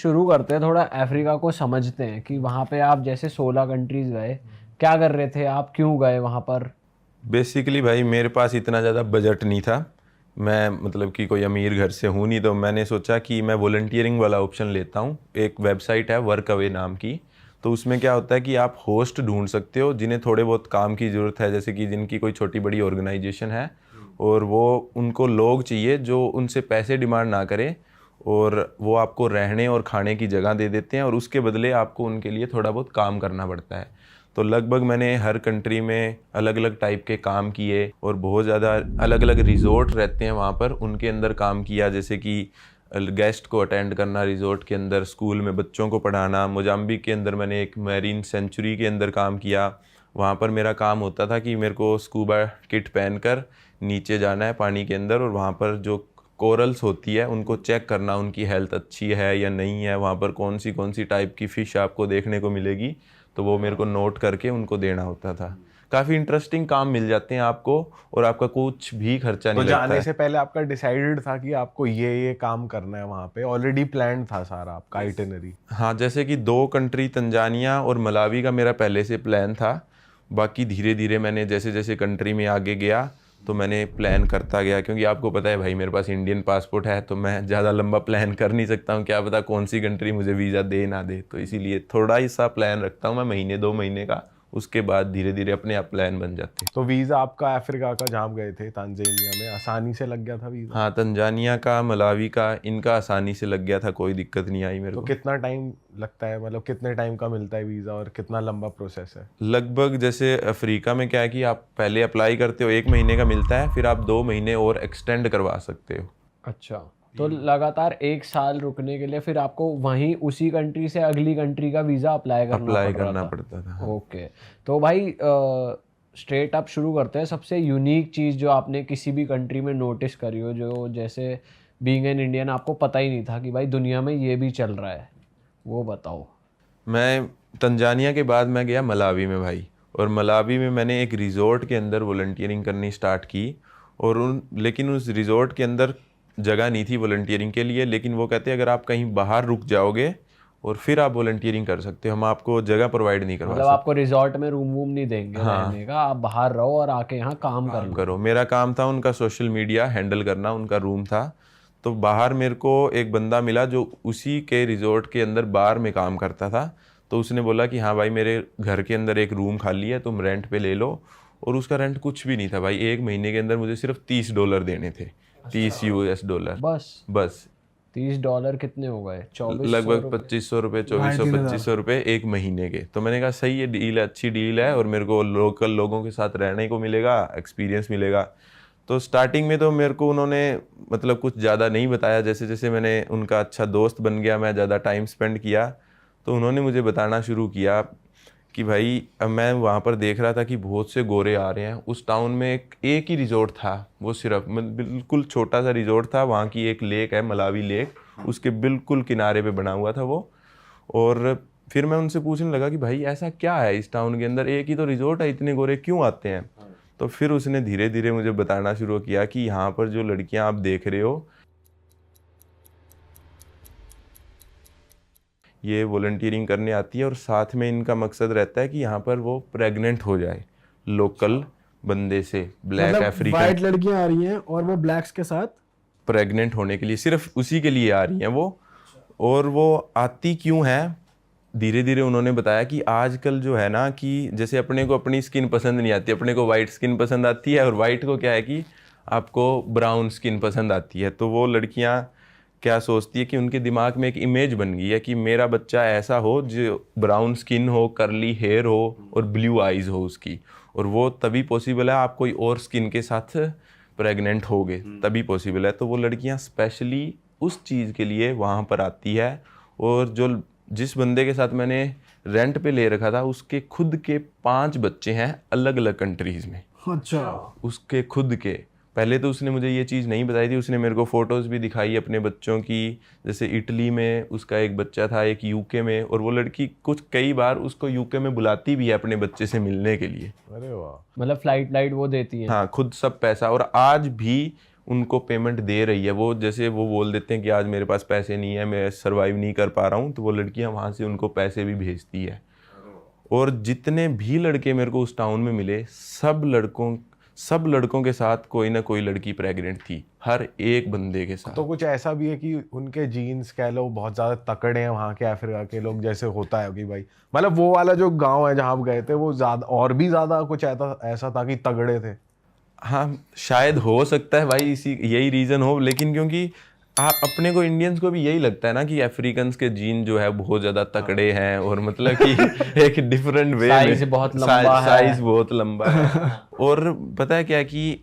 शुरू करते हैं, थोड़ा अफ्रीका को समझते हैं कि वहाँ पे आप जैसे 16 कंट्रीज गए, क्या कर रहे थे आप, क्यों गए वहाँ पर? बेसिकली भाई मेरे पास इतना ज़्यादा बजट नहीं था। मैं मतलब कि कोई अमीर घर से हूँ नहीं, तो मैंने सोचा कि मैं वॉलंटियरिंग वाला ऑप्शन लेता हूँ। एक वेबसाइट है वर्क अवे नाम की, तो उसमें क्या होता है कि आप होस्ट ढूंढ सकते हो जिन्हें थोड़े बहुत काम की ज़रूरत है, जैसे कि जिनकी कोई छोटी बड़ी ऑर्गेनाइजेशन है और वो उनको लोग चाहिए जो उनसे पैसे डिमांड ना करें, और वो आपको रहने और खाने की जगह दे देते हैं और उसके बदले आपको उनके लिए थोड़ा बहुत काम करना पड़ता है। तो लगभग मैंने हर कंट्री में अलग अलग टाइप के काम किए और बहुत ज़्यादा अलग अलग रिजॉर्ट रहते हैं वहाँ पर, उनके अंदर काम किया, जैसे कि गेस्ट को अटेंड करना रिजॉर्ट के अंदर, स्कूल में बच्चों को पढ़ाना। मोजाम्बिक के अंदर मैंने एक मैरीन सेंचुरी के अंदर काम किया। वहाँ पर मेरा काम होता था कि मेरे को स्कूबा किट पहनकर नीचे जाना है पानी के अंदर और वहाँ पर जो कोरल्स होती है उनको चेक करना, उनकी हेल्थ अच्छी है या नहीं है, वहाँ पर कौन सी टाइप की फ़िश आपको देखने को मिलेगी, तो वो मेरे को नोट करके उनको देना होता था। काफ़ी इंटरेस्टिंग काम मिल जाते हैं आपको और आपका कुछ भी खर्चा तो नहीं लगता जाने है। से पहले आपका डिसाइडेड था कि आपको ये काम करना है वहाँ पे, ऑलरेडी प्लान था सारा आपका आइटिनरी? हाँ, जैसे कि 2 कंट्री तंजानिया और मलावी का मेरा पहले से प्लान था। बाकी धीरे धीरे मैंने जैसे जैसे कंट्री में आगे गया तो मैंने प्लान करता गया, क्योंकि आपको पता है भाई मेरे पास इंडियन पासपोर्ट है, तो मैं ज़्यादा लंबा प्लान कर नहीं सकता हूँ, क्या पता कौन सी कंट्री मुझे वीज़ा दे ना दे। तो इसीलिए थोड़ा ही सा प्लान रखता हूँ मैं, महीने 2 महीने का, उसके बाद धीरे धीरे अपने आप प्लान बन जाते हैं। तो वीजा आपका अफ्रीका का जहाँ गए थे तांजानिया में, आसानी से लग गया था वीजा? हाँ, तंजानिया का, मलावी का, इनका आसानी से लग गया था, कोई दिक्कत नहीं आई मेरे तो को। कितना टाइम लगता है, मतलब कितने टाइम का मिलता है वीजा और कितना लंबा प्रोसेस है? लगभग जैसे अफ्रीका में क्या है कि आप पहले अप्लाई करते हो 1 महीने का मिलता है, फिर आप 2 महीने और एक्सटेंड करवा सकते हो। अच्छा, तो लगातार 1 साल रुकने के लिए फिर आपको वहीं उसी कंट्री से अगली कंट्री का वीज़ा अप्लाई करना अप्लाई पड़ रहा करना था? पड़ता था, हाँ। ओके। तो भाई स्ट्रेट अप शुरू करते हैं, सबसे यूनिक चीज़ जो आपने किसी भी कंट्री में नोटिस करी हो, जो जैसे बीइंग एन इंडियन आपको पता ही नहीं था कि भाई दुनिया में ये भी चल रहा है, वो बताओ। मैं तंजानिया के बाद मैं गया मलावी में भाई, और मलावी में मैंने एक रिज़ॉर्ट के अंदर वॉलंटियरिंग करनी स्टार्ट की। और लेकिन उस रिज़ॉर्ट के अंदर जगह नहीं थी वॉलंटियरिंग के लिए, लेकिन वो कहते हैं अगर आप कहीं बाहर रुक जाओगे और फिर आप वॉलंटियरिंग कर सकते हो, हम आपको जगह प्रोवाइड नहीं करवा मतलब आपको सकते। रिजॉर्ट में रूम वूम नहीं देंगे हाँ, रहने का, आप बाहर रहो और आके यहाँ काम कर काम लो। करो। मेरा काम था उनका सोशल मीडिया हैंडल करना, उनका रूम था। तो बाहर मेरे को एक बंदा मिला जो उसी के रिजॉर्ट के अंदर बार में काम करता था। तो उसने बोला कि हाँ भाई, मेरे घर के अंदर एक रूम खाली है, तुम रेंट पे ले लो। और उसका रेंट कुछ भी नहीं था भाई, 1 महीने के अंदर मुझे सिर्फ $30 देने थे। 30 US डॉलर बस बस। $30 कितने हो गए, 2400 लगभग रुपये? 2500 रुपये, 2400 3,500 2500 रुपये 1 महीने के। तो मैंने कहा सही है, डील है, अच्छी डील है, और मेरे को लोकल लोगों के साथ रहने को मिलेगा, एक्सपीरियंस मिलेगा। तो स्टार्टिंग में तो मेरे को उन्होंने मतलब कुछ ज़्यादा नहीं बताया, जैसे जैसे मैंने उनका अच्छा दोस्त बन गया, मैं ज़्यादा टाइम स्पेंड किया, तो उन्होंने मुझे बताना शुरू किया कि भाई अब मैं वहाँ पर देख रहा था कि बहुत से गोरे आ रहे हैं। उस टाउन में एक ही रिजॉर्ट था, वो सिर्फ बिल्कुल छोटा सा रिजॉर्ट था। वहाँ की एक लेक है, मलावी लेक, उसके बिल्कुल किनारे पे बना हुआ था वो। और फिर मैं उनसे पूछने लगा कि भाई ऐसा क्या है इस टाउन के अंदर, एक ही तो रिजॉर्ट है, इतने गोरे क्यों आते हैं? तो फिर उसने धीरे धीरे मुझे बताना शुरू किया कि यहाँ पर जो लड़कियाँ आप देख रहे हो, ये वॉलंटियरिंग करने आती है और साथ में इनका मकसद रहता है कि यहाँ पर वो प्रेग्नेंट हो जाए लोकल बंदे से, ब्लैक मतलब अफ्रीकन। वाइट लड़कियां आ रही हैं और वो ब्लैक्स के साथ? प्रेग्नेंट होने के लिए, सिर्फ उसी के लिए आ रही हैं वो। और वो आती क्यों है, धीरे धीरे उन्होंने बताया कि आजकल जो है ना, कि जैसे अपने को अपनी स्किन पसंद नहीं आती, अपने को वाइट स्किन पसंद आती है, और वाइट को क्या है कि आपको ब्राउन स्किन पसंद आती है। तो वो लड़कियां क्या सोचती है कि उनके दिमाग में एक इमेज बन गई है कि मेरा बच्चा ऐसा हो जो ब्राउन स्किन हो, करली हेयर हो और ब्लू आइज़ हो उसकी। और वो तभी पॉसिबल है, आप कोई और स्किन के साथ प्रेग्नेंट होगे तभी पॉसिबल है। तो वो लड़कियां स्पेशली उस चीज़ के लिए वहाँ पर आती है। और जो जिस बंदे के साथ मैंने रेंट पे ले रखा था, उसके खुद के 5 बच्चे हैं अलग अलग कंट्रीज़ में। अच्छा। उसके खुद के, पहले तो उसने मुझे ये चीज़ नहीं बताई थी, उसने मेरे को फ़ोटोज़ भी दिखाई अपने बच्चों की। जैसे इटली में उसका एक बच्चा था, एक यूके में, और वो लड़की कुछ कई बार उसको यूके में बुलाती भी है अपने बच्चे से मिलने के लिए। अरे वाह। मतलब फ्लाइट वो देती हैं? हाँ, खुद सब पैसा। और आज भी उनको पेमेंट दे रही है, वो जैसे वो बोल देते हैं कि आज मेरे पास पैसे नहीं है, मैं सर्वाइव नहीं कर पा रहा हूँ, तो वो लड़कियां वहाँ से उनको पैसे भी भेजती है। और जितने भी लड़के मेरे को उस टाउन में मिले, सब लड़कों के साथ कोई ना कोई लड़की प्रेग्नेंट थी, हर एक बंदे के साथ। तो कुछ ऐसा भी है कि उनके जीन्स कह लो बहुत ज्यादा तकड़े हैं वहाँ के अफ्रीका के लोग, जैसे होता है कि भाई मतलब वो वाला जो गांव है जहाँ आप गए थे वो ज्यादा और भी ज्यादा कुछ ऐसा था कि तगड़े थे? हाँ शायद हो सकता है भाई, इसी यही रीज़न हो, लेकिन क्योंकि आप अपने को इंडियंस को भी यही लगता है ना कि अफ्रीकन्स के जीन जो है बहुत ज़्यादा तकड़े हैं, और मतलब कि एक डिफरेंट वे साइज बहुत लंबा है। साइज बहुत लंबा है। और पता है क्या है कि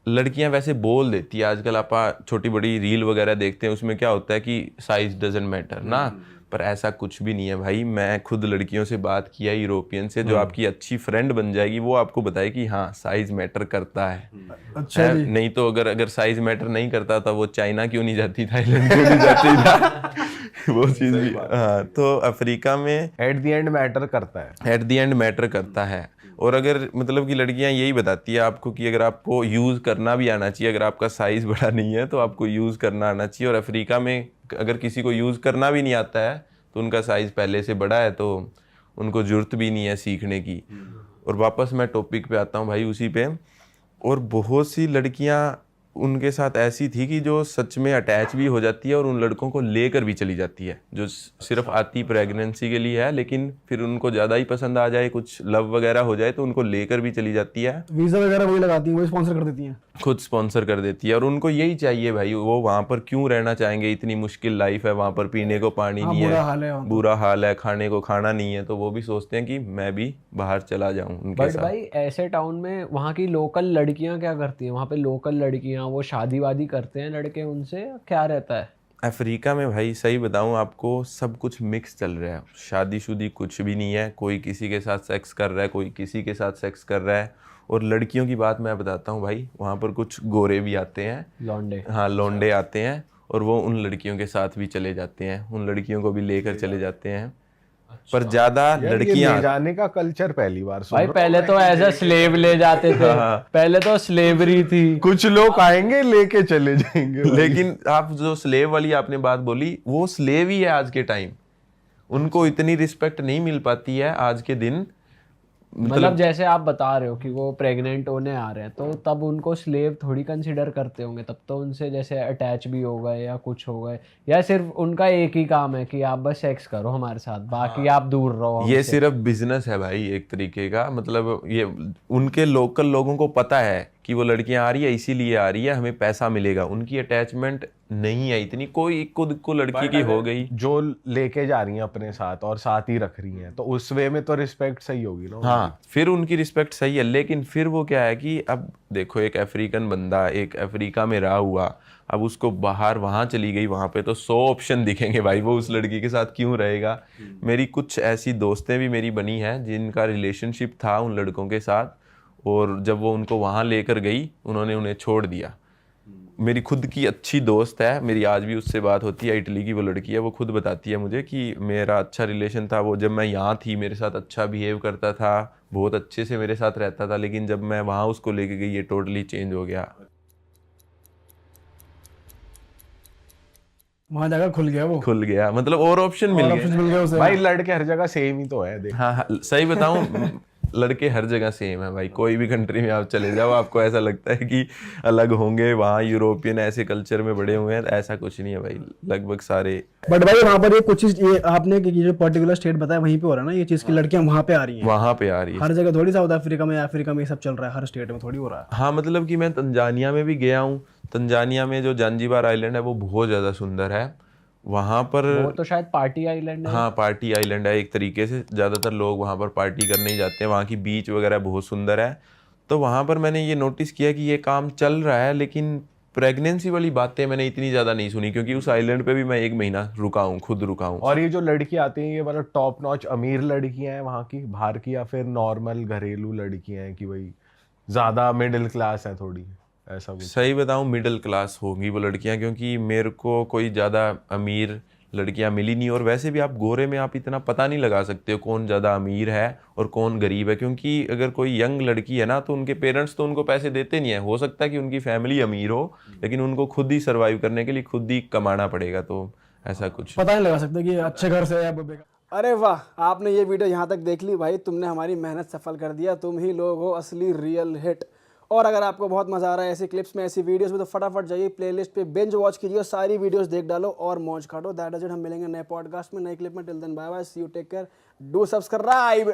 लड़कियां वैसे बोल देती है, आजकल आप छोटी बड़ी रील वगैरह देखते हैं, उसमें क्या होता है कि साइज डजंट मैटर ना, पर ऐसा कुछ भी नहीं है भाई। मैं खुद लड़कियों से बात किया यूरोपियन से, जो आपकी अच्छी फ्रेंड बन जाएगी, वो आपको बताए कि हाँ साइज मैटर करता है। अच्छा जी। नहीं तो अगर साइज मैटर नहीं करता था वो चाइना क्यों नहीं जाती, थाईलैंड क्यों नहीं जाती था वो चीज़ भी। हाँ तो अफ्रीका में एट द एंड मैटर करता है। एट द एंड मैटर करता है। और अगर मतलब कि लड़कियां यही बताती है आपको कि अगर आपको यूज़ करना भी आना चाहिए, अगर आपका साइज़ बड़ा नहीं है तो आपको यूज़ करना आना चाहिए। और अफ्रीका में अगर किसी को यूज़ करना भी नहीं आता है तो उनका साइज़ पहले से बड़ा है, तो उनको ज़रूरत भी नहीं है सीखने की। और वापस मैं टॉपिक पे आता हूँ भाई उसी पे। और बहुत सी लड़कियां उनके साथ ऐसी थी कि जो सच में अटैच भी हो जाती है और उन लड़कों को लेकर भी चली जाती है, जो सिर्फ आती प्रेगनेंसी के लिए है, लेकिन फिर उनको ज़्यादा ही पसंद आ जाए, कुछ लव वगैरह हो जाए तो उनको लेकर भी चली जाती है। वीजा वगैरह वही लगाती हैं, वही स्पॉन्सर कर देती हैं। खुद स्पॉन्सर कर देती है, और उनको यही चाहिए भाई, वो वहाँ पर क्यों रहना चाहेंगे, इतनी मुश्किल लाइफ है वहाँ पर, पीने को पानी नहीं बुरा है, हाल है वहाँ पर। बुरा हाल है, खाने को खाना नहीं है, तो वो भी सोचते हैं कि मैं भी बाहर चला जाऊँ उनके बट साथ। भाई ऐसे टाउन में वहाँ की लोकल लड़कियाँ क्या करती हैं? वहाँ पे लोकल लड़कियाँ वो शादी वादी करते हैं लड़के उनसे, क्या रहता है? अफ्रीका में भाई सही बताऊं आपको, सब कुछ मिक्स चल रहा है, शादीशुदी कुछ भी नहीं है, कोई किसी के साथ सेक्स कर रहा है, कोई किसी के साथ सेक्स कर रहा है। और लड़कियों की बात मैं बताता हूँ भाई, वहाँ पर कुछ गोरे भी आते हैं, लौंडे। हाँ लौंडे आते हैं, और वो उन लड़कियों के साथ भी चले जाते हैं, उन लड़कियों को भी लेकर चले जाते हैं। पर ज्यादा यार ये लड़कियां ले जाने का कल्चर पहली बार सुन भाई रहा हूँ। पहले तो एज अ स्लेव ले जाते थे, पहले तो स्लेवरी थी। कुछ लोग आएंगे लेके चले जाएंगे भाई। लेकिन आप जो स्लेव वाली आपने बात बोली, वो स्लेव ही है आज के टाइम, उनको इतनी रिस्पेक्ट नहीं मिल पाती है आज के दिन। मतलब जैसे आप बता रहे हो कि वो प्रेग्नेंट होने आ रहे हैं, तो तब उनको स्लेव थोड़ी कंसिडर करते होंगे, तब तो उनसे जैसे अटैच भी हो गए या कुछ हो गए, या सिर्फ उनका एक ही काम है कि आप बस सेक्स करो हमारे साथ, बाकी आप दूर रहो ये हमसे। सिर्फ बिजनेस है भाई एक तरीके का, मतलब ये उनके लोकल लोगों को पता है कि वो लड़कियां आ रही है इसीलिए आ रही है, हमें पैसा मिलेगा, उनकी अटैचमेंट नहीं है इतनी, कोई खुद को लड़की की हो गई। जो लेके जा रही हैं अपने साथ और साथ ही रख रही हैं, तो उस वे में तो रिस्पेक्ट सही होगी ना। हाँ फिर उनकी रिस्पेक्ट सही है, लेकिन फिर वो क्या है कि अब देखो एक अफ्रीकन बंदा एक अफ्रीका में रहा हुआ, अब उसको बाहर वहाँ चली गई, वहाँ पे तो 100 ऑप्शन दिखेंगे भाई, वो उस लड़की के साथ क्यों रहेगा। मेरी कुछ ऐसी दोस्तें भी मेरी बनी हैं जिनका रिलेशनशिप था उन लड़कों के साथ, और जब वो उनको वहाँ लेकर गई उन्होंने उन्हें छोड़ दिया। मेरी खुद की अच्छी दोस्त है, मेरी आज भी उससे बात होती है, इटली की वो लड़की है, वो खुद बताती है मुझे कि मेरा अच्छा रिलेशन था, वो जब मैं यहाँ थी मेरे साथ अच्छा बिहेव करता था, बहुत अच्छे से मेरे साथ रहता था, लेकिन जब मैं वहाँ उसको लेके गई ये टोटली चेंज हो गया। वहां जाकर खुल गया वो, खुल गया मतलब और ऑप्शन मिल और गए। ऑप्शन मिल गया उसे। भाई लड़के हर जगह सेम ही तो है, देख। हाँ हाँ सही बताऊं लड़के हर जगह सेम है भाई, कोई भी कंट्री में आप चले जाओ आपको ऐसा लगता है कि अलग होंगे, वहाँ यूरोपियन ऐसे कल्चर में बड़े हुए हैं, ऐसा कुछ नहीं है भाई, लगभग सारे। बट भाई वहां पर ये कुछ चीज, ये आपने कि ये जो पर्टिकुलर स्टेट बताया वहीं पे हो रहा है ना ये चीज की, लड़कियां वहां पे आ रही हैं। वहाँ पे आ रही है हर जगह थोड़ी, साउथ अफ्रीका में अफ्रीका में ये सब चल रहा है, हर स्टेट में थोड़ी हो रहा है। हाँ मतलब कि मैं तंजानिया में भी गया हूँ, तंजानिया में जो जांजीबार आइलैंड है वो बहुत ज़्यादा सुंदर है, वहाँ पर वो तो शायद पार्टी आइलैंड है। हाँ पार्टी आइलैंड है एक तरीके से, ज़्यादातर लोग वहाँ पर पार्टी करने ही जाते हैं, वहाँ की बीच वगैरह बहुत सुंदर है। तो वहाँ पर मैंने ये नोटिस किया कि ये काम चल रहा है, लेकिन प्रेगनेंसी वाली बातें मैंने इतनी ज़्यादा नहीं सुनी, क्योंकि उस आइलैंड पे भी मैं 1 महीना रुका हूँ, खुद रुका हूँ। और ये जो लड़की आती हैं ये मतलब टॉप नॉच अमीर लड़कियां हैं वहाँ की, बाहर की, या फिर नॉर्मल घरेलू लड़कियां हैं कि भाई ज्यादा मिडिल क्लास है थोड़ी, ऐसा कुछ? सही बताऊँ मिडिल क्लास होंगी वो लड़कियाँ, क्योंकि मेरे को कोई ज़्यादा अमीर लड़कियां मिली नहीं। और वैसे भी आप गोरे में आप इतना पता नहीं लगा सकते हो कौन ज़्यादा अमीर है और कौन गरीब है, क्योंकि अगर कोई यंग लड़की है ना तो उनके पेरेंट्स तो उनको पैसे देते नहीं है। हो सकता है कि उनकी फैमिली अमीर हो, लेकिन उनको खुद ही सर्वाइव करने के लिए खुद ही कमाना पड़ेगा। तो ऐसा कुछ पता नहीं लगा सकते कि अच्छे घर से है या बेकार। अरे वाह, आपने ये वीडियो यहाँ तक देख ली भाई, तुमने हमारी मेहनत सफल कर दिया। तुम ही लोग हो असली रियल हिट। और अगर आपको बहुत मजा आ रहा है ऐसी क्लिप्स में, ऐसी वीडियोस में, तो फटाफट जाइए प्लेलिस्ट पे बिंज वॉच कीजिए और सारी वीडियोस देख डालो और मौज काटो। That is it. हम मिलेंगे नए पॉडकास्ट में, नए क्लिप में। Till then bye bye, see you, take care, do subscribe.